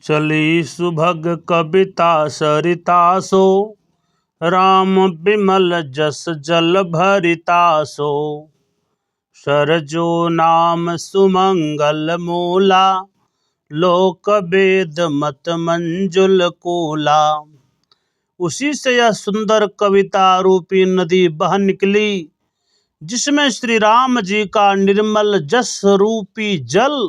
चली सुभग कविता सरितासो, राम बिमल जस जल भरितासो। सरजो नाम सुमंगल मूला, लोक वेद मत मंजुल कूला। उसी से यह सुंदर कविता रूपी नदी बह निकली, जिसमें श्री राम जी का निर्मल जस रूपी जल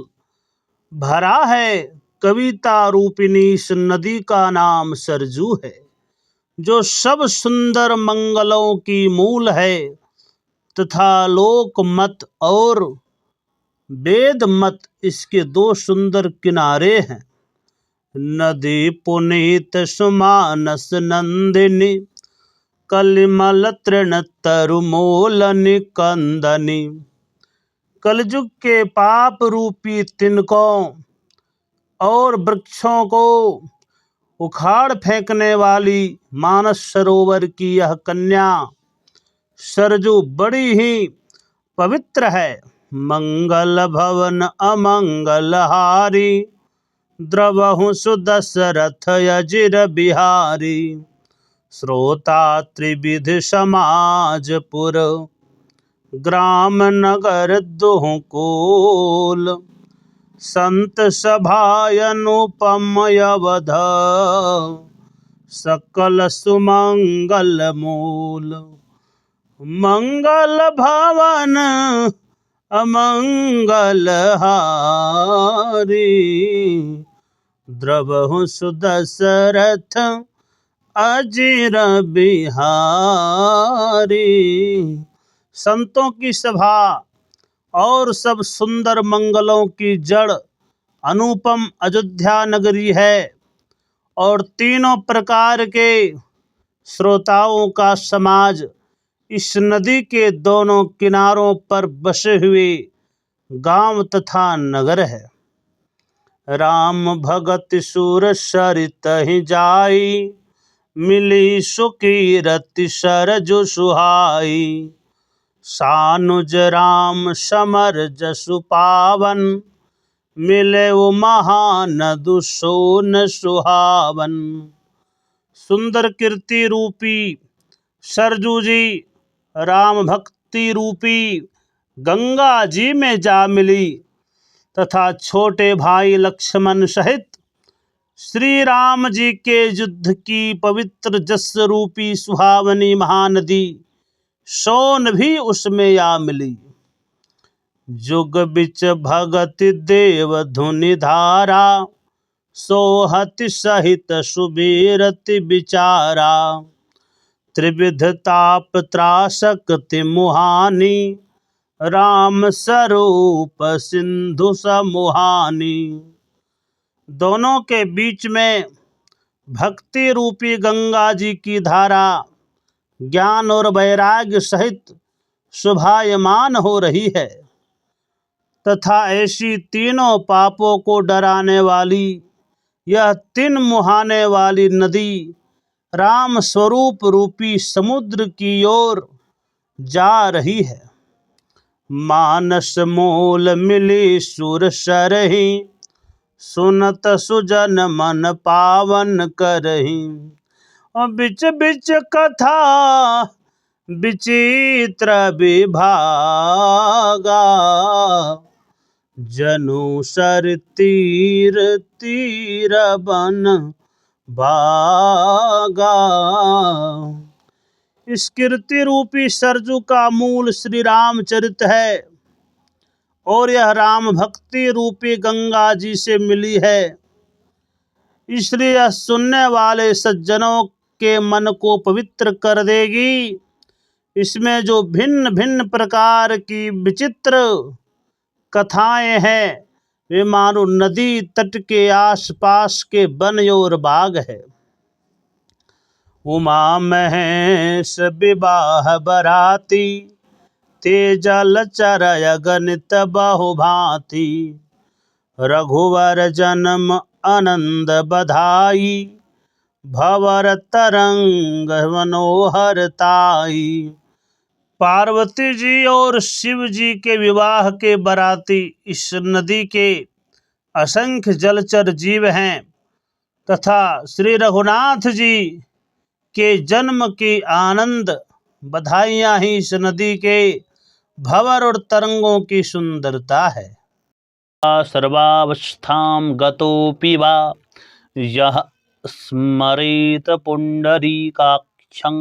भरा है। कविता रूपिणी इस नदी का नाम सरजू है, जो सब सुंदर मंगलों की मूल है तथा लोक मत और वेद मत इसके दो सुंदर किनारे हैं। नदी पुनीत सुमानस नंदिनी, कलिमल तृण तरुमूल निकंदनी। कलयुग के पाप रूपी तिनकों और वृक्षों को उखाड़ फेंकने वाली मानस सरोवर की यह कन्या सरजू बड़ी ही पवित्र है। मंगल भवन अमंगल हारी, द्रवहु सुदशरथ अजिर बिहारी। श्रोता त्रिविध समाजपुर, ग्राम नगर दुहु कुल। संत सभाय अनुपम अवध, सकल सुमंगल मूल। मंगल भवन अमंगल हारी, द्रवहु सुदशरथ अजिर बिहारी। संतों की सभा और सब सुंदर मंगलों की जड़ अनुपम अयोध्या नगरी है, और तीनों प्रकार के श्रोताओं का समाज इस नदी के दोनों किनारों पर बसे हुए गांव तथा नगर है। राम भगत सुर सरित ही जाई, मिली सुकीरति सरजु सुहाई। सानुज राम समर जसु पावन, मिले वो महानदु सोन सुहावन। सुंदर कीर्ति रूपी सरजू जी राम भक्ति रूपी गंगा जी में जा मिली तथा छोटे भाई लक्ष्मण सहित श्री राम जी के युद्ध की पवित्र जस रूपी सुहावनी महानदी सोन भी उसमें आ मिली। जुग बिच भगत देव धुनि धारा, सोहति सहित सुबीरति विचारा। त्रिविध ताप त्रासकति मुहानी, राम स्वरूप सिंधु समुहानी। दोनों के बीच में भक्ति रूपी गंगा जी की धारा ज्ञान और वैराग्य सहित शोभायमान हो रही है तथा ऐसी तीनों पापों को डराने वाली यह तीन मुहाने वाली नदी राम स्वरूप रूपी समुद्र की ओर जा रही है। मानस मूल मिली सुर सरही, सुनत सुजन मन पावन करही। और बिच बिच कथा विचित्र विभागा, जनु सर तीर तीर बन भागा। इस कीर्ति रूपी सरजू का मूल श्री रामचरित है और यह राम भक्ति रूपी गंगा जी से मिली है, इसलिए यह सुनने वाले सज्जनों के मन को पवित्र कर देगी। इसमें जो भिन्न भिन्न प्रकार की विचित्र कथाएं हैं वे मानो नदी तट के आसपास के वन और बाग है। उमा महेश विवाह बराती, तेजल चरय गणित बहुभांति। रघुवर जन्म आनंद बधाई, भवर तरंग मनोहर ताई। पार्वती जी और शिव जी के विवाह के बराती इस नदी के असंख्य जलचर जीव हैं तथा श्री रघुनाथ जी के जन्म की आनंद बधाइयाँ ही इस नदी के भंवर और तरंगों की सुंदरता है। सर्वावस्थां गतोऽपि वा यः स्मरेत पुण्डरीकाक्षं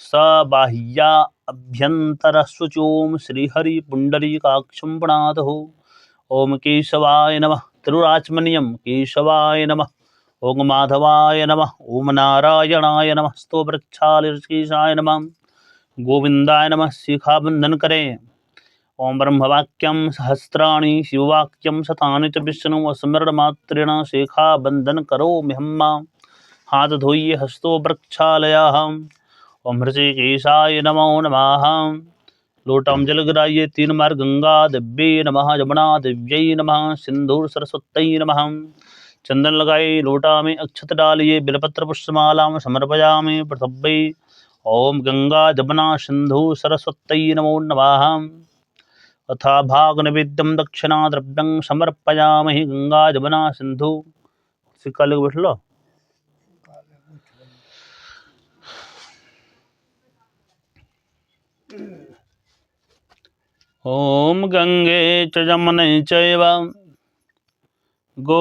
स बाह्या अभ्यन्तरशुचों श्रीहरिपुण्डरीकाक्षं प्रणतः। ओम केशवाय नमः। तिरुराचमनियम केशवाय नमः। ओम माधवाय नमः। ओम नारायणाय नमः। स्तोत्रक्षालकेशाय नमः। गोविंदाय नमः। शिखाबंधन करें। ओम ब्रह्मवाक्यम सहस्राणि शिववाक्यम शतानि च विष्णु स्मरणमात्रेण शेखा बंधन करो मिहम्मा। हाथ धोइए हस्तो प्रक्षालयाः। ओम ऋषिकेशाय नमो नमः। लोटाम जल गिराइए 3 बार गंगा दिव्ये नमः। जमुना दिव्यै नमः। सिंधु सरस्वत्यै नमः। चंदन लगाए लोटा में अक्षत डालिए बिलपत्र पुष्पमाला समर्पयामि प्रथव्यै। ओम गंगा जमुना सिंधु सरस्वत्यै नमो नमः। तथा भाग नैवेद्यम दक्षिणा द्रव्यं समर्पयामहि। गंगा जमुना सिंधु सिक्का लेके बैठ लो। ओम गंगे च जमुने चैव गो